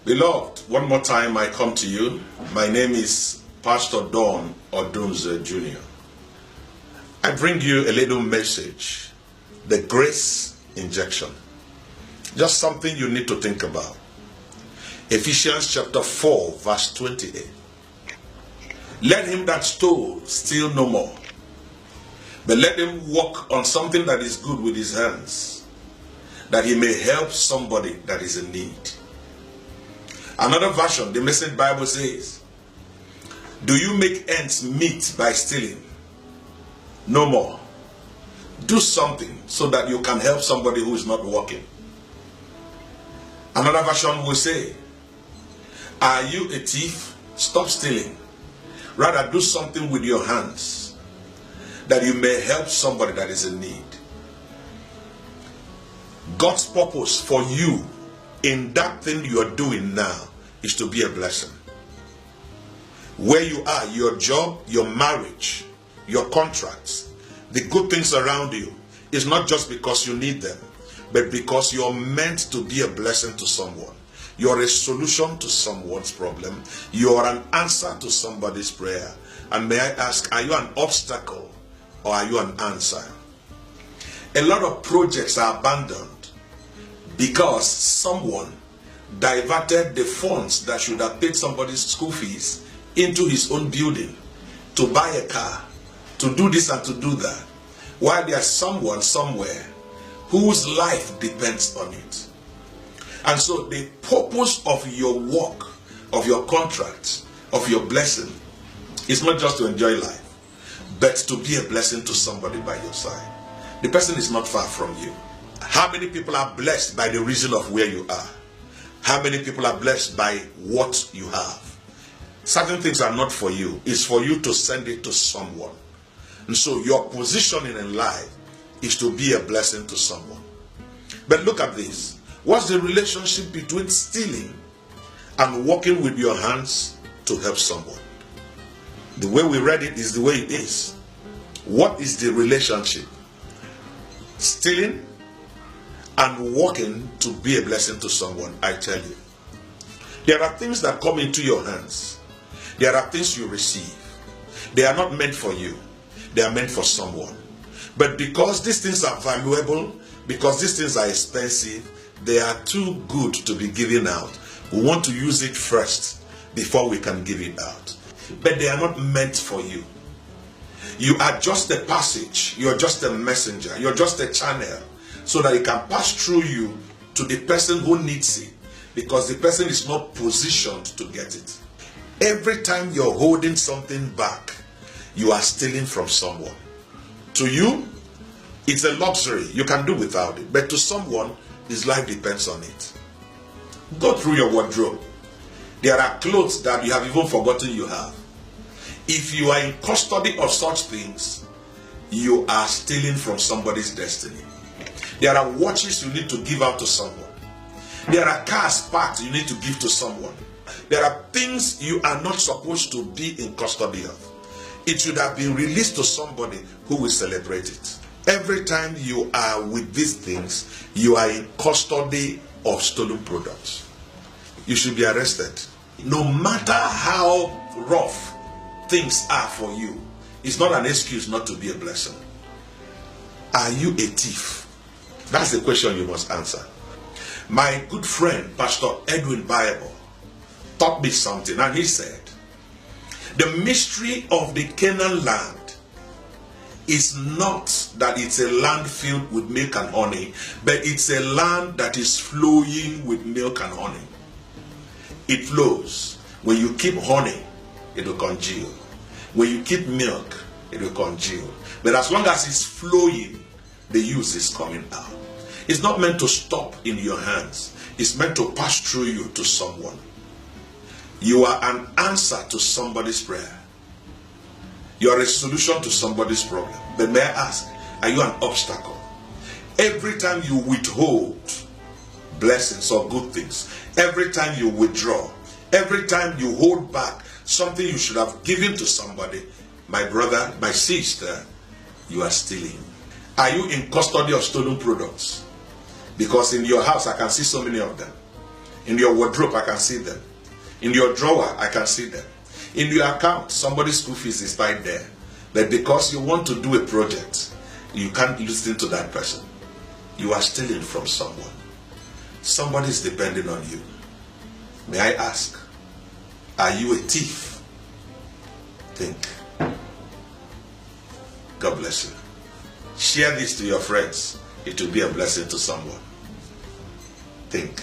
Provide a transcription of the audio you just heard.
Beloved, one more time I come to you. My name is Pastor Don Odunze Jr. I bring you a little message, the grace injection. Just something you need to think about. Ephesians chapter 4 verse 28. Let him that stole steal no more, but let him work on something that is good with his hands, that he may help somebody that is in need. Another version, the Message Bible says, do you make ends meet by stealing? No more. Do something so that you can help somebody who is not working. Another version will say, are you a thief? Stop stealing. Rather, do something with your hands that you may help somebody that is in need. God's purpose for you in that thing you are doing now is to be a blessing. Where you are, your job, your marriage, your contracts, the good things around you, is not just because you need them, but because you're meant to be a blessing to someone. You're a solution to someone's problem. You're an answer to somebody's prayer. And may I ask, are you an obstacle or are you an answer? A lot of projects are abandoned because someone diverted the funds that should have paid somebody's school fees into his own building to buy a car, to do this and to do that, while there's someone somewhere whose life depends on it. And so the purpose of your work, of your contract, of your blessing is not just to enjoy life, but to be a blessing to somebody by your side. The person is not far from you. How many people are blessed by the reason of where you are? How many people are blessed by what you have? Certain things are not for you. It's for you to send it to someone. And so your positioning in life is to be a blessing to someone. But look at this. What's the relationship between stealing and working with your hands to help someone? The way we read it is the way it is. What is the relationship? Stealing and working to be a blessing to someone, I tell you. There are things that come into your hands. There are things you receive. They are not meant for you. They are meant for someone. But because these things are valuable, because these things are expensive, they are too good to be given out. We want to use it first before we can give it out. But they are not meant for you. You are just a passage. You're just a messenger. You're just a channel so that it can pass through you to the person who needs it, because the person is not positioned to get it. Every time you're holding something back, you are stealing from someone. To you, it's a luxury. You can do without it. But to someone, his life depends on it. Go through your wardrobe. There are clothes that you have even forgotten you have. If you are in custody of such things, you are stealing from somebody's destiny. There are watches you need to give out to someone. There are cars parked you need to give to someone. There are things you are not supposed to be in custody of. It should have been released to somebody who will celebrate it. Every time you are with these things, you are in custody of stolen products. You should be arrested. No matter how rough things are for you, it's not an excuse not to be a blessing. Are you a thief? That's the question you must answer. My good friend, Pastor Edwin Bible, taught me something, and he said, the mystery of the Canaan land is not that it's a land filled with milk and honey, but it's a land that is flowing with milk and honey. It flows. When you keep honey, it will congeal. When you keep milk, it will congeal. But as long as it's flowing, the use is coming out. It's not meant to stop in your hands. It's meant to pass through you to someone. You are an answer to somebody's prayer. You are a solution to somebody's problem. But may I ask, are you an obstacle? Every time you withhold blessings or good things, every time you withdraw, every time you hold back something you should have given to somebody, my brother, my sister, you are stealing. Are you in custody of stolen products? Because in your house, I can see so many of them. In your wardrobe, I can see them. In your drawer, I can see them. In your account, somebody's school fees is right there. But because you want to do a project, you can't listen to that person. You are stealing from someone. Somebody is depending on you. May I ask, are you a thief? Think. God bless you. Share this to your friends. It will be a blessing to someone. Think.